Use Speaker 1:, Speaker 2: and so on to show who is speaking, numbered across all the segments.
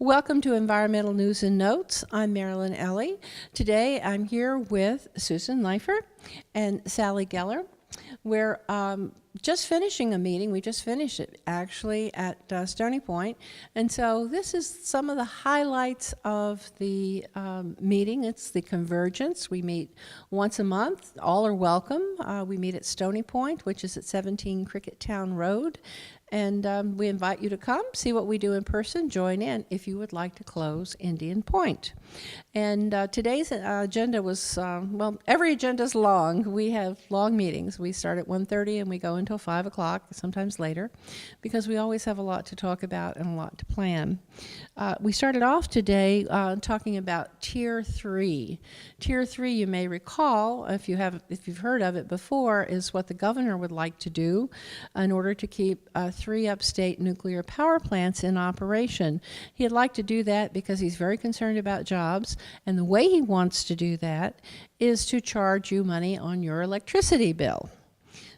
Speaker 1: Welcome to Environmental News and Notes. I'm Marilyn Elie. Today I'm here with Susan Leifer and Sally Gellert. We're just finishing a meeting. We just finished it actually at Stony Point. And so this is some of the highlights of the meeting. It's the Convergence. We meet once a month. All are welcome. We meet at Stony Point, which is at 17 Cricket Town Road. And we invite you to come, see what we do in person, join in if you would like to close Indian Point. And today's agenda was, well, every agenda is long. We have long meetings. We start at 1:30 and we go until 5 o'clock, sometimes later, because we always have a lot to talk about and a lot to plan. We started off today talking about Tier 3. Tier 3, you may recall, if you've heard of it before, is what the governor would like to do in order to keep 3 upstate nuclear power plants in operation. He'd like to do that because he's very concerned about jobs, and the way he wants to do that is to charge you money on your electricity bill.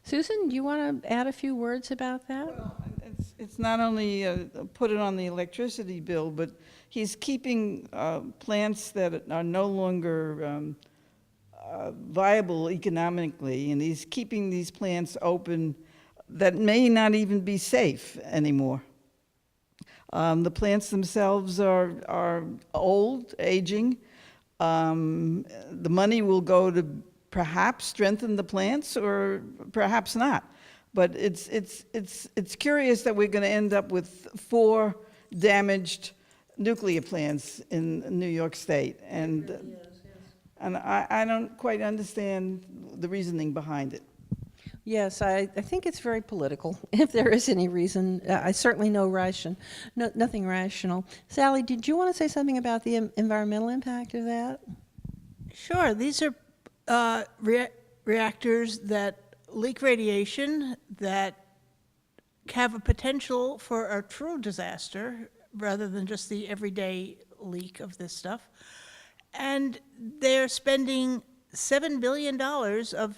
Speaker 1: Susan, do you want to add a few words about that?
Speaker 2: Well, it's not only put it on the electricity bill, but he's keeping plants that are no longer viable economically, and he's keeping these plants open that may not even be safe anymore. The plants themselves are old, aging. The money will go to perhaps strengthen the plants or perhaps not. But it's curious that we're going to end up with 4 damaged nuclear plants in New York State. And, and I don't quite understand the reasoning behind it.
Speaker 1: Yes, I think it's very political, if there is any reason. I certainly nothing rational. Sally, did you want to say something about the environmental impact of that?
Speaker 3: Sure. These are reactors that leak radiation, that have a potential for a true disaster rather than just the everyday leak of this stuff. And they're spending $7 billion of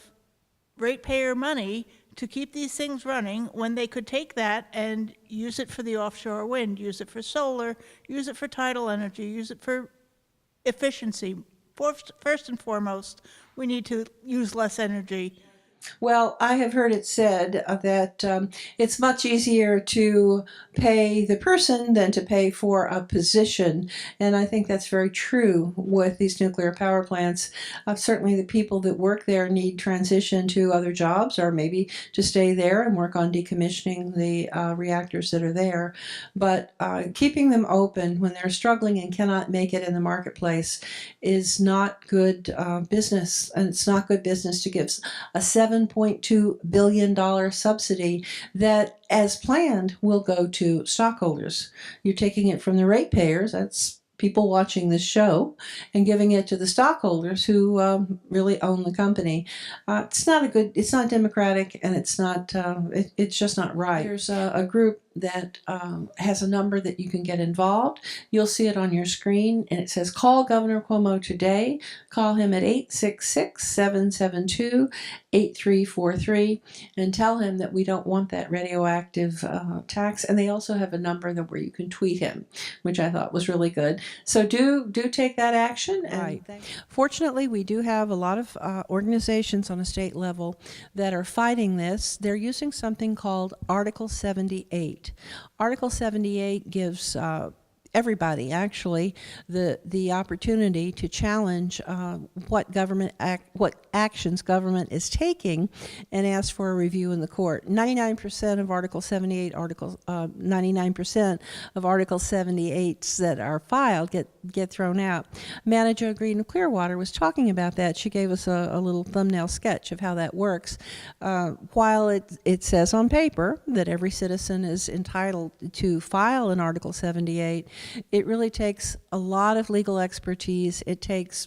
Speaker 3: ratepayer money to keep these things running when they could take that and use it for the offshore wind, use it for solar, use it for tidal energy, use it for efficiency. First and foremost, we need to use less energy.
Speaker 1: Well, I have heard it said that it's much easier to pay the person than to pay for a position. And I think that's very true with these nuclear power plants. Certainly the people that work there need transition to other jobs or maybe to stay there and work on decommissioning the reactors that are there. But keeping them open when they're struggling and cannot make it in the marketplace is not good business. And it's not good business to give a $7.2 billion subsidy that, as planned, will go to stockholders. You're taking it from the ratepayers, that's people watching this show, and giving it to the stockholders who really own the company. It's not democratic, and it's just not right. There's a group that has a number that you can get involved. You'll see it on your screen, and it says, call Governor Cuomo today. Call him at 866-772-8343 and tell him that we don't want that radioactive tax. And they also have a number where you can tweet him, which I thought was really good. So do take that action. And fortunately, we do have a lot of organizations on a state level that are fighting this. They're using something called Article 78. Article 78 gives everybody actually the opportunity to challenge what actions government is taking and ask for a review in the court. 99% of Article 78 99% of Article 78s that are filed get thrown out. Manager Green of Clearwater was talking about that. She gave us a little thumbnail sketch of how that works. While it says on paper that every citizen is entitled to file an Article 78, it really takes a lot of legal expertise. It takes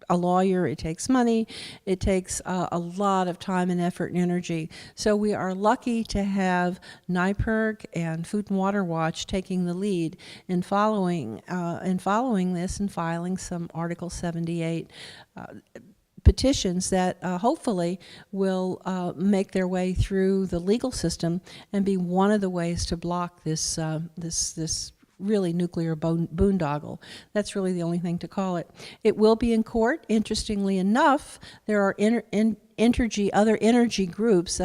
Speaker 1: a lawyer, it takes money, it takes a lot of time and effort and energy. So we are lucky to have NYPIRG and Food and Water Watch taking the lead in following this and filing some Article 78 petitions that hopefully will make their way through the legal system and be one of the ways to block this really nuclear boondoggle. That's really the only thing to call it. It will be in court. Interestingly enough, there are other energy groups,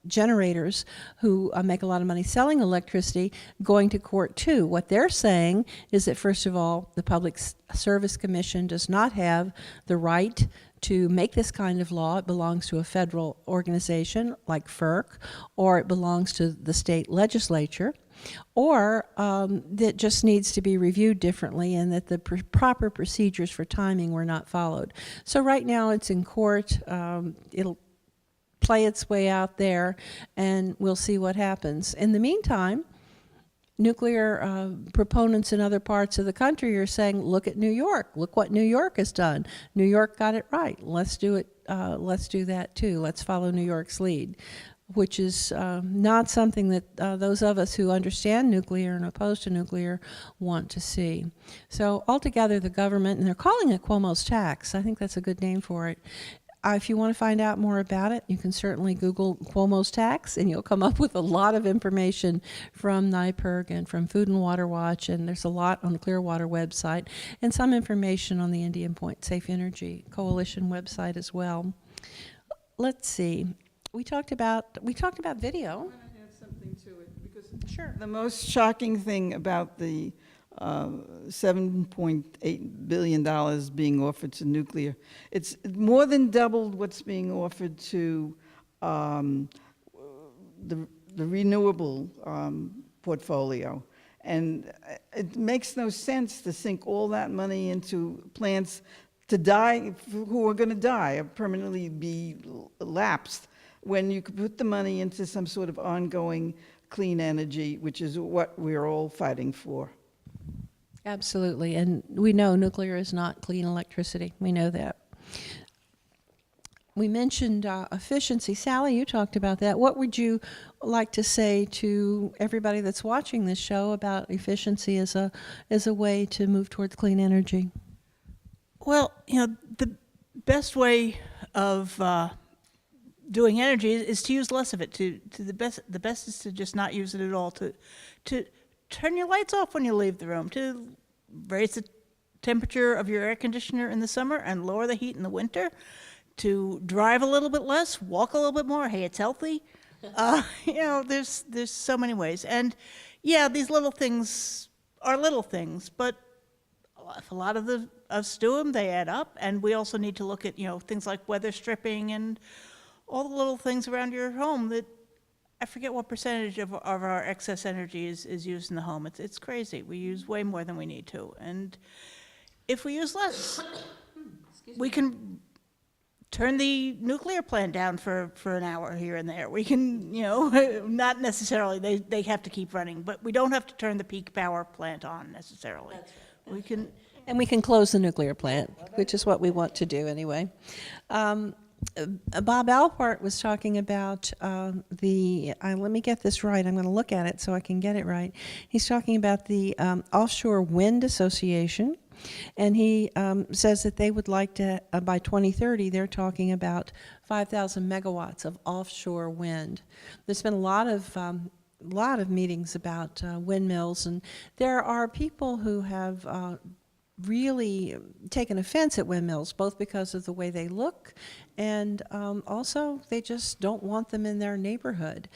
Speaker 1: generators who make a lot of money selling electricity, going to court too. What they're saying is that, first of all, the Public Service Commission does not have the right to make this kind of law. It belongs to a federal organization like FERC, or it belongs to the state legislature, or that just needs to be reviewed differently, and that the proper procedures for timing were not followed. So right now it's in court. It'll play its way out there, and we'll see what happens. In the meantime, nuclear proponents in other parts of the country are saying, look at New York. Look what New York has done. New York got it right. Let's do it. Let's do that too. Let's follow New York's lead, which is not something that those of us who understand nuclear and opposed to nuclear want to see. So altogether, the government, and they're calling it Cuomo's tax. I think that's a good name for it. If you want to find out more about it, you can certainly Google Cuomo's tax, and you'll come up with a lot of information from NYPIRG and from Food and Water Watch, and there's a lot on the Clearwater website, and some information on the Indian Point Safe Energy Coalition website as well. Let's see. We talked about video.
Speaker 2: I want to add something to it, because
Speaker 1: Sure.
Speaker 2: the most shocking thing about the $7.8 billion being offered to nuclear, it's more than doubled what's being offered to the renewable portfolio. And it makes no sense to sink all that money into plants to die, who are going to die, or permanently be lapsed, when you could put the money into some sort of ongoing clean energy, which is what we're all fighting for.
Speaker 1: Absolutely, and we know nuclear is not clean electricity. We know that. We mentioned efficiency. Sally, you talked about that. What would you like to say to everybody that's watching this show about efficiency as a way to move towards clean energy?
Speaker 3: Well, the best way of doing energy is to use less of it. The best is to just not use it at all. To turn your lights off when you leave the room. To raise the temperature of your air conditioner in the summer and lower the heat in the winter. To drive a little bit less, walk a little bit more. Hey, it's healthy. There's so many ways. And yeah, these little things are little things, but if a lot of us do them, they add up. And we also need to look at things like weather stripping and all the little things around your home that I forget what percentage of our excess energy is used in the home. It's crazy. We use way more than we need to. And if we use less, we can turn the nuclear plant down for an hour here and there. We can, not necessarily, they have to keep running, but we don't have to turn the peak power plant on necessarily. That's right.
Speaker 1: We can close the nuclear plant, which is what we want to do anyway. Bob Alpart was talking about let me get this right. I'm going to look at it so I can get it right. He's talking about the Offshore Wind Association, and he says that they would like to, by 2030, they're talking about 5,000 megawatts of offshore wind. There's been a lot of meetings about windmills, and there are people who have really taken offense at windmills, both because of the way they look and also they just don't want them in their neighborhood.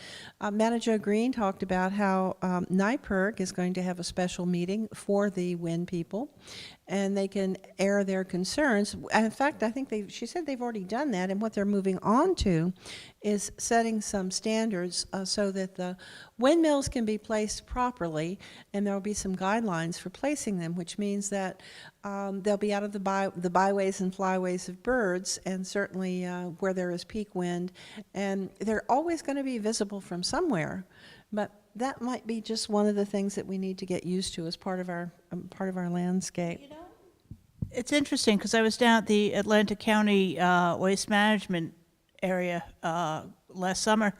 Speaker 1: Manager Green talked about how NYPIRG is going to have a special meeting for the wind people, and they can air their concerns. And in fact, I think she said they've already done that, and what they're moving on to is setting some standards so that the windmills can be placed properly, and there will be some guidelines for placing them, which means that they'll be out of the byways and flyways of birds, and certainly where there is peak wind, and they're always going to be visible from somewhere. But that might be just one of the things that we need to get used to as part of our landscape.
Speaker 3: It's interesting because I was down at the Atlantic County Waste Management area last summer.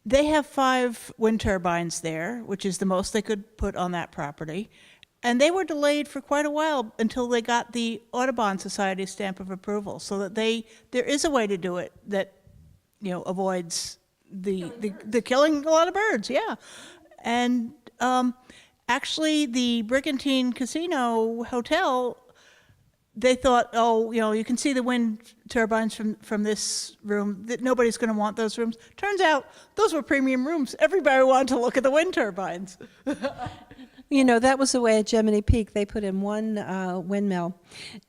Speaker 3: They have 5 wind turbines there, which is the most they could put on that property. And they were delayed for quite a while until they got the Audubon Society stamp of approval, so that there is a way to do it that avoids the killing a lot of birds. Yeah, and Actually, the Brigantine Casino Hotel, they thought, oh, you can see the wind turbines from this room, that nobody's going to want those rooms. Turns out those were premium rooms. Everybody wanted to look at the wind turbines.
Speaker 1: That was the way at Gemini Peak. They put in one windmill,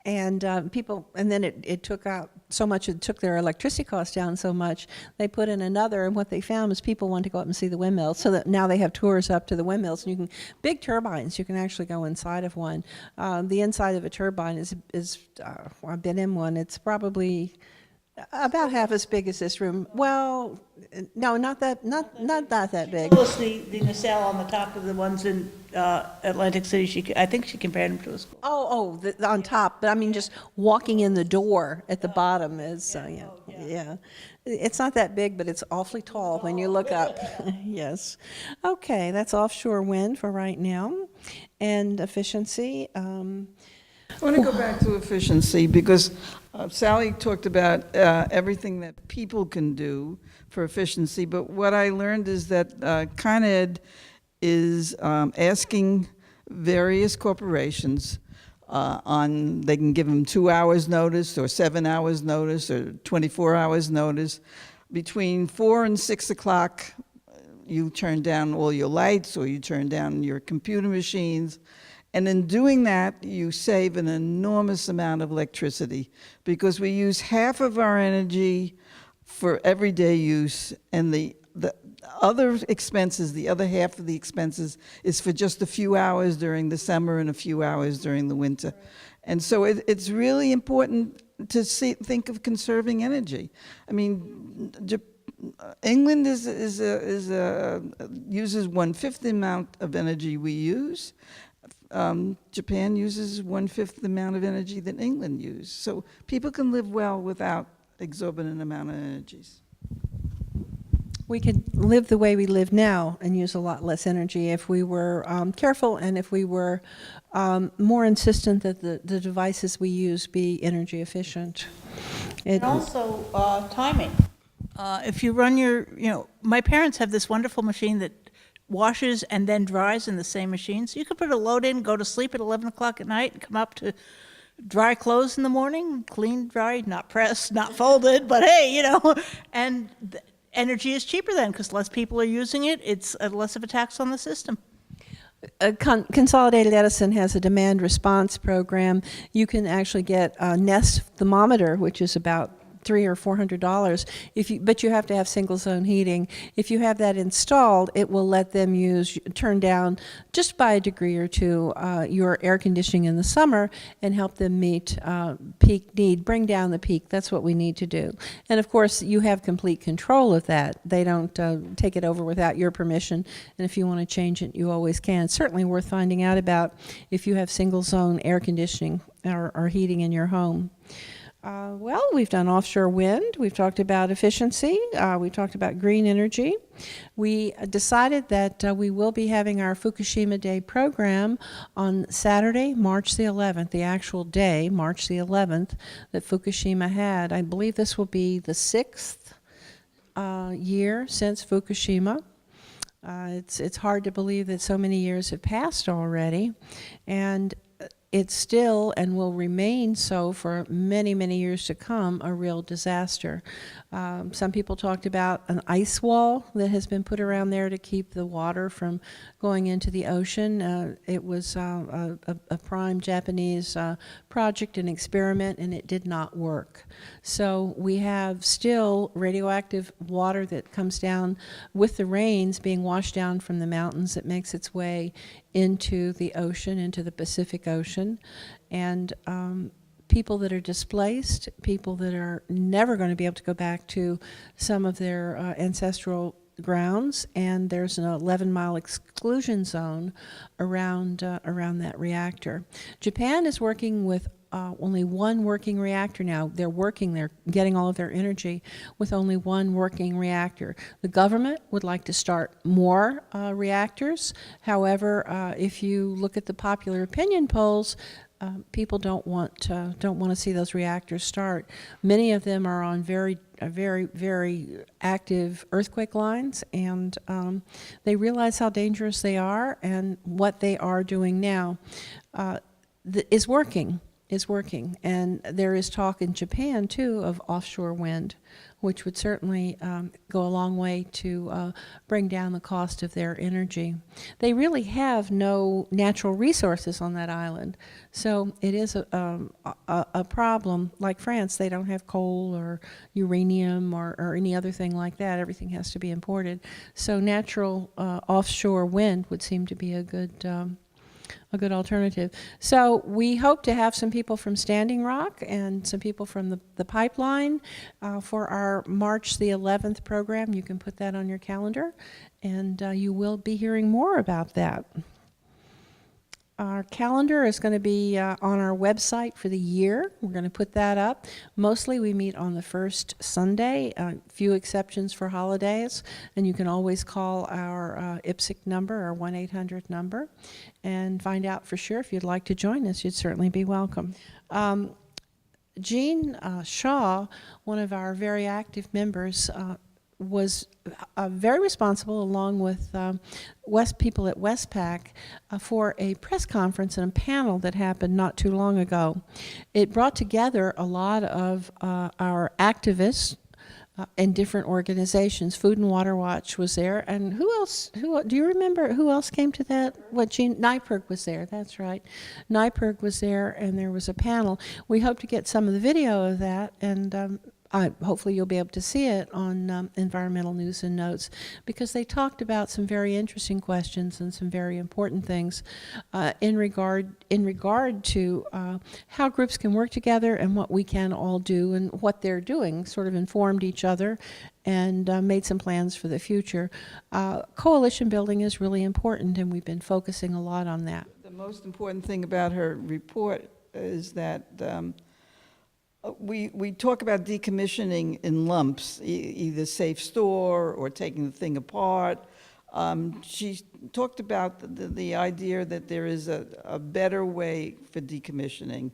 Speaker 1: and and then it took out so much, it took their electricity costs down so much, they put in another, and what they found was people wanted to go up and see the windmills, so that now they have tours up to the windmills, and big turbines, you can actually go inside of one. The inside of a turbine is I've been in one, it's probably about half as big as this room. Well, no, not that big.
Speaker 3: Told us the nacelle on the top of the ones in Atlantic City. I think she compared them to a school.
Speaker 1: On top, but I mean just walking in the door at the bottom is, yeah. It's not that big, but it's awfully tall when you look up. Yes. Okay, that's offshore wind for right now. And efficiency.
Speaker 2: I want to go back to efficiency because Sally talked about everything that people can do for efficiency, but what I learned is that Con Ed is asking various corporations they can give them 2 hours notice or 7 hours notice or 24 hours notice. Between 4 and 6 o'clock, you turn down all your lights or you turn down your computer machines. And in doing that, you save an enormous amount of electricity because we use half of our energy for everyday use, and the other expenses, the other half of the expenses, is for just a few hours during the summer and a few hours during the winter. And so it's really important to think of conserving energy. I mean, England uses 1/5 the amount of energy we use. Japan uses 1/5 the amount of energy that England uses. So people can live well without exorbitant amount of energies.
Speaker 1: We could live the way we live now and use a lot less energy if we were careful and if we were more insistent that the devices we use be energy efficient.
Speaker 3: And also timing. If you run my parents have this wonderful machine that washes and then dries in the same machine. So you could put a load in, go to sleep at 11 o'clock at night, and come up to dry clothes in the morning, clean, dry, not pressed, not folded, but hey, and the energy is cheaper then because less people are using it. It's less of a tax on the system.
Speaker 1: Consolidated Edison has a demand response program. You can actually get a Nest thermometer, which is about $300 or $400 but you have to have single zone heating. If you have that installed, it will let them turn down just by a degree or two your air conditioning in the summer and help them meet peak need, bring down the peak. That's what we need to do. And of course, you have complete control of that. They don't take it over without your permission. And if you want to change it, you always can. It's certainly worth finding out about if you have single zone air conditioning or heating in your home. Well, we've done offshore wind. We've talked about efficiency. We talked about green energy. We decided that we will be having our Fukushima Day program on Saturday, March the 11th, the actual day, March the 11th, that Fukushima had. I believe this will be the 6th year since Fukushima. It's hard to believe that so many years have passed already. And it's still and will remain so for many, many years to come, a real disaster. Some people talked about an ice wall that has been put around there to keep the water from going into the ocean. It was a prime Japanese project and experiment, and it did not work. So we have still radioactive water that comes down with the rains being washed down from the mountains that makes its way into the ocean, into the Pacific Ocean. And people that are displaced, people that are never going to be able to go back to some of their ancestral grounds, and there's an 11-mile exclusion zone around that reactor. Japan is working with only one working reactor now. They're getting all of their energy with only one working reactor. The government would like to start more reactors. However, if you look at the popular opinion polls, people don't want to see those reactors start. Many of them are on very active earthquake lines, and they realize how dangerous they are, and what they are doing now is working. And there is talk in Japan too of offshore wind, which would certainly go a long way to bring down the cost of their energy. They really have no natural resources on that island, so it is a problem. Like France, they don't have coal or uranium or any other thing like that. Everything has to be imported. So natural offshore wind would seem to be a good alternative. So we hope to have some people from Standing Rock and some people from the pipeline for our March the 11th program. You can put that on your calendar, and you will be hearing more about that. Our calendar is going to be on our website for the year. We're going to put that up. Mostly we meet on the first Sunday, few exceptions for holidays, and you can always call our IPSC number, our 1-800 number, and find out for sure. If you'd like to join us, you'd certainly be welcome. Jean Shaw, one of our very active members, was very responsible, along with people at WESPAC, for a press conference and a panel that happened not too long ago. It brought together a lot of our activists in different organizations. Food and Water Watch was there, and who else? Do you remember who else came to that? NYPIRG was there. That's right. NYPIRG was there, and there was a panel. We hope to get some of the video of that, and hopefully you'll be able to see it on Environmental News and Notes, because they talked about some very interesting questions and some very important things in regard to how groups can work together and what we can all do and what they're doing, sort of informed each other and made some plans for the future. Coalition building is really important, and we've been focusing a lot on that.
Speaker 2: The most important thing about her report is that we talk about decommissioning in lumps, either safe store or taking the thing apart. She talked about the idea that there is a better way for decommissioning,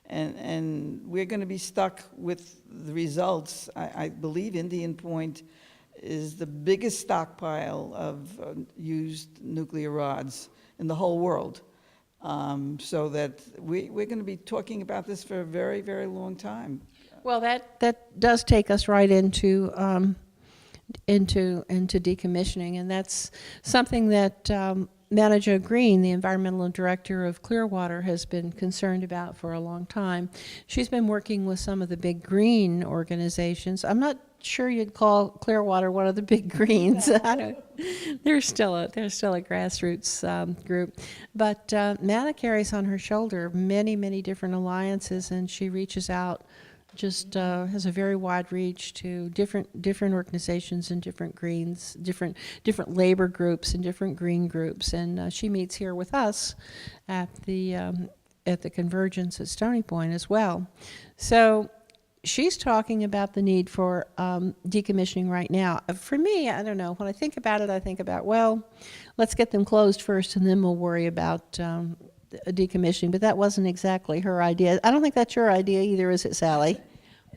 Speaker 2: and we're going to be stuck with the results. I believe Indian Point is the biggest stockpile of used nuclear rods in the whole world. So that we're going to be talking about this for a very, very long time.
Speaker 1: Well, that does take us right into decommissioning, and that's something that Manager Green, the environmental director of Clearwater, has been concerned about for a long time. She's been working with some of the big green organizations. I'm not sure you'd call Clearwater one of the big greens. They're still a grassroots group, but Mana carries on her shoulder many different alliances, and she reaches out. Just has a very wide reach to different organizations and different greens, different labor groups and different green groups, and she meets here with us at the Convergence at Stony Point as well. So she's talking about the need for decommissioning right now. For me, I don't know. When I think about it, I think about, well, let's get them closed first, and then we'll worry about decommissioning. But that wasn't exactly her idea. I don't think that's your idea either, is it, Sally?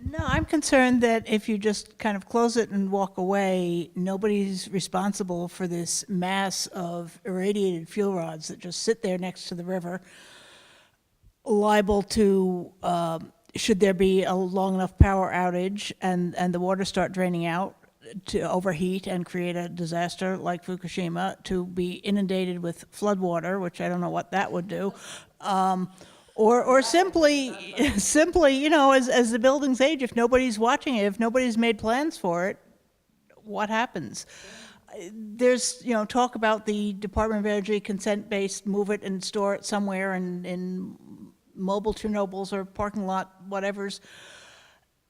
Speaker 3: No, I'm concerned that if you just kind of close it and walk away, nobody's responsible for this mass of irradiated fuel rods that just sit there next to the river, liable to, should there be a long enough power outage and the water start draining out, to overheat and create a disaster like Fukushima, to be inundated with floodwater, which I don't know what that would do. Or simply, you know, as the buildings age, if nobody's watching it, if nobody's made plans for it, what happens? There's, you know, talk about the Department of Energy consent-based, move it and store it somewhere in Mobile Chernobyls or parking lot whatevers.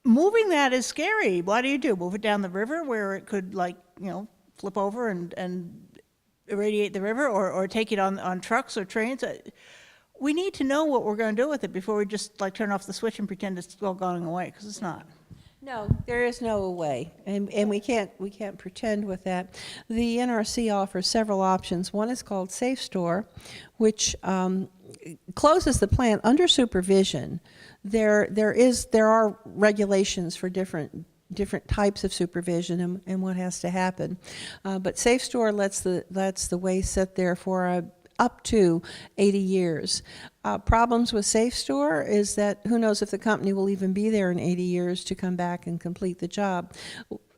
Speaker 3: Moving that is scary. What do you do? Move it down the river where it could, like, you know, flip over and irradiate the river, or take it on trucks or trains? We need to know what we're going to do with it before we just like turn off the switch and pretend it's all going away, because it's not.
Speaker 1: No, there is no way, and we can't pretend with that. The NRC offers several options. One is called Safe Store, which closes the plant under supervision, there are regulations for different types of supervision and what has to happen. But Safe Store lets the waste sit there for up to 80 years. Problems with Safe Store is that who knows if the company will even be there in 80 years to come back and complete the job.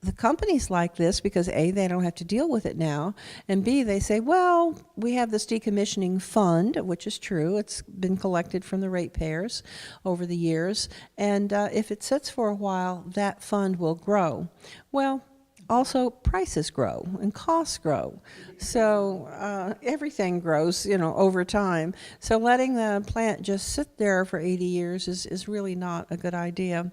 Speaker 1: The companies like this because A, they don't have to deal with it now, and B, they say, well, we have this decommissioning fund, which is true. It's been collected from the ratepayers over the years, and if it sits for a while, that fund will grow. Well, also prices grow and costs grow, so everything grows, over time. So letting the plant just sit there for 80 years is really not a good idea.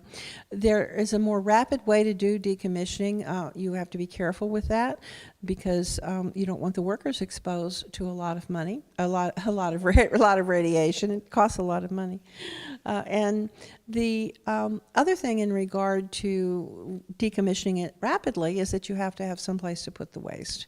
Speaker 1: There is a more rapid way to do decommissioning. You have to be careful with that because you don't want the workers exposed to a lot of money, a lot of radiation. It costs a lot of money. And the other thing in regard to decommissioning it rapidly is that you have to have some place to put the waste.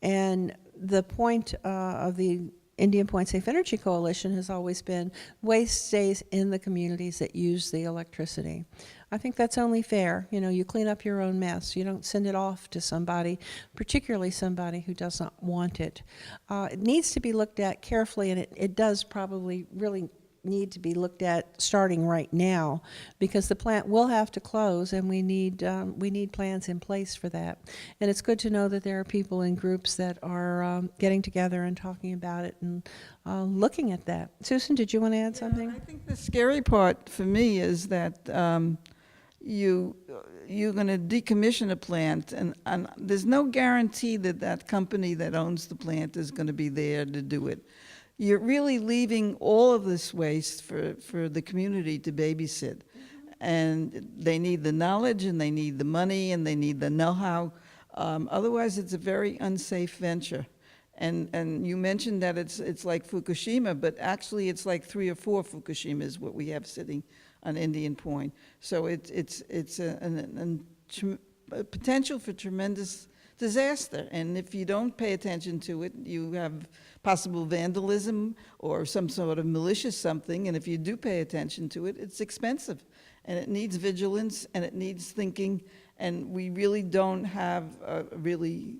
Speaker 1: And the point of the Indian Point Safe Energy Coalition has always been waste stays in the communities that use the electricity. I think that's only fair. You clean up your own mess. You don't send it off to somebody, particularly somebody who doesn't want it. It needs to be looked at carefully, and it does probably really need to be looked at starting right now because the plant will have to close, and we need plans in place for that. And it's good to know that there are people in groups that are getting together and talking about it and looking at that. Susan, did you want to add something?
Speaker 2: I think the scary part for me is that you're going to decommission a plant, and there's no guarantee that that company that owns the plant is going to be there to do it. You're really leaving all of this waste for the community to babysit. And they need the knowledge, and they need the money, and they need the know-how. Otherwise, it's a very unsafe venture. And you mentioned that it's like Fukushima, but actually it's like 3 or 4 Fukushimas what we have sitting on Indian Point. So it's a potential for tremendous disaster. And if you don't pay attention to it, you have possible vandalism or some sort of malicious something. And if you do pay attention to it, it's expensive. And it needs vigilance, and it needs thinking. And we really don't have a really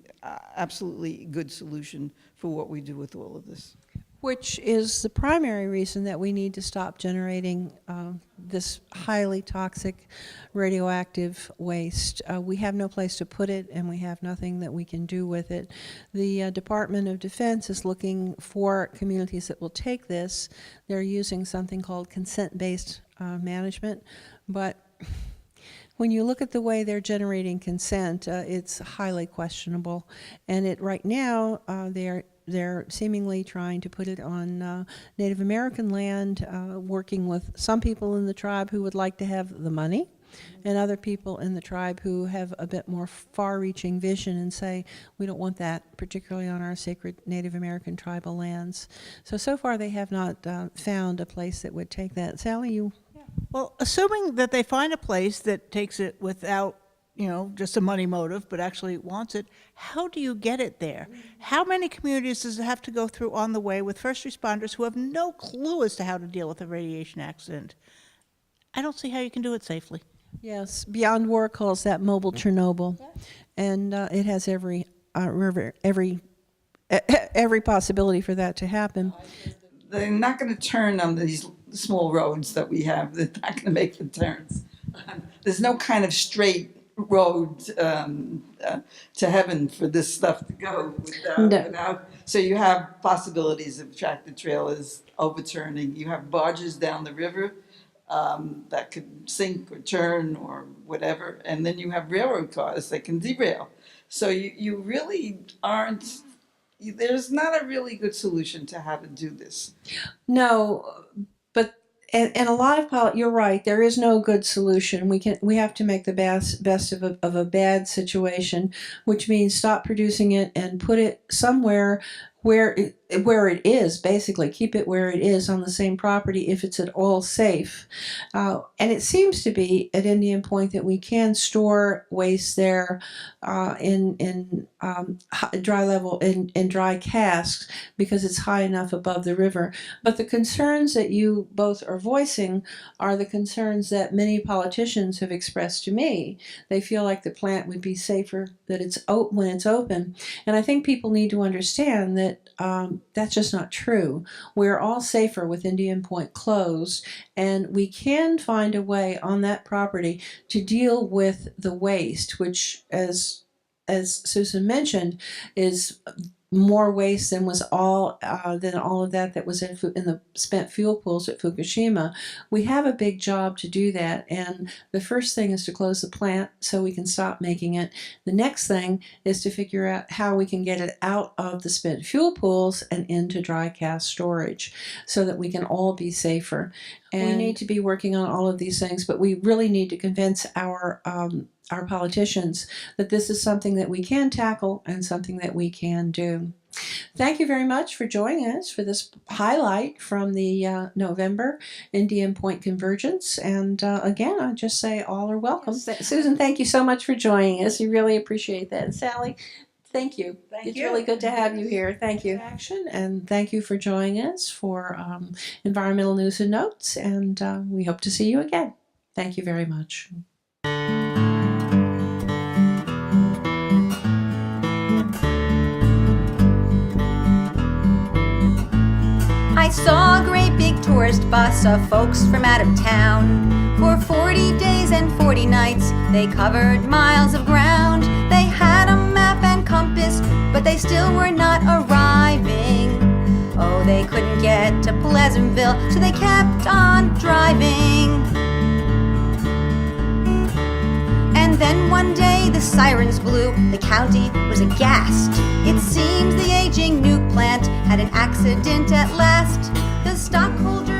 Speaker 2: absolutely good solution for what we do with all of this.
Speaker 1: Which is the primary reason that we need to stop generating this highly toxic radioactive waste. We have no place to put it, and we have nothing that we can do with it. The Department of Defense is looking for communities that will take this. They're using something called consent-based management, but when you look at the way they're generating consent, it's highly questionable. And right now, they're seemingly trying to put it on Native American land, working with some people in the tribe who would like to have the money, and other people in the tribe who have a bit more far-reaching vision and say, we don't want that, particularly on our sacred Native American tribal lands. So far they have not found a place that would take that. Sally, you?
Speaker 3: Well, assuming that they find a place that takes it without, just a money motive, but actually wants it, how do you get it there? How many communities does it have to go through on the way with first responders who have no clue as to how to deal with a radiation accident? I don't see how you can do it safely.
Speaker 1: Yes, Beyond War calls that Mobile Chernobyl, and it has every possibility for that to happen.
Speaker 2: They're not going to turn on these small roads that we have. They're not going to make the turns. There's no kind of straight road to heaven for this stuff to go without. So you have possibilities of tractor trailers overturning. You have barges down the river that could sink or turn or whatever. And then you have railroad cars that can derail. So you really aren't, there's not a really good solution to how to do this.
Speaker 1: No, but and a lot of you're right. There is no good solution. We have to make the best of a bad situation, which means stop producing it and put it somewhere where where it is, basically keep it where it is on the same property if it's at all safe. And it seems to be at Indian Point that we can store waste there in dry level, in dry casks, because it's high enough above the river. But the concerns that you both are voicing are the concerns that many politicians have expressed to me. They feel like the plant would be safer that when it's open. And I think people need to understand that that's just not true. We're all safer with Indian Point closed, and we can find a way on that property to deal with the waste, which, as Susan mentioned, is more waste than was all of that was in the spent fuel pools at Fukushima. We have a big job to do that, and the first thing is to close the plant so we can stop making it. The next thing is to figure out how we can get it out of the spent fuel pools and into dry cask storage so that we can all be safer. And we need to be working on all of these things, but we really need to convince our politicians that this is something that we can tackle and something that we can do. Thank you very much for joining us for this highlight from the November Indian Point Convergence. And again, I just say all are welcome. Yes. Susan, thank you so much for joining us. We really appreciate that. Sally, thank you. It's really good to have you here. Thank you. Action, and thank you for joining us for Environmental News and Notes. And we hope to see you again. Thank you very much.
Speaker 4: I saw a great big tourist bus of folks from out of town. For 40 days and 40 nights, they covered miles of ground. They had a map and compass, but they still were not arriving. Oh, they couldn't get to Pleasantville, so they kept on driving. And then one day the sirens blew, the county was aghast. It seems the aging nuke plant had an accident at last. The stockholders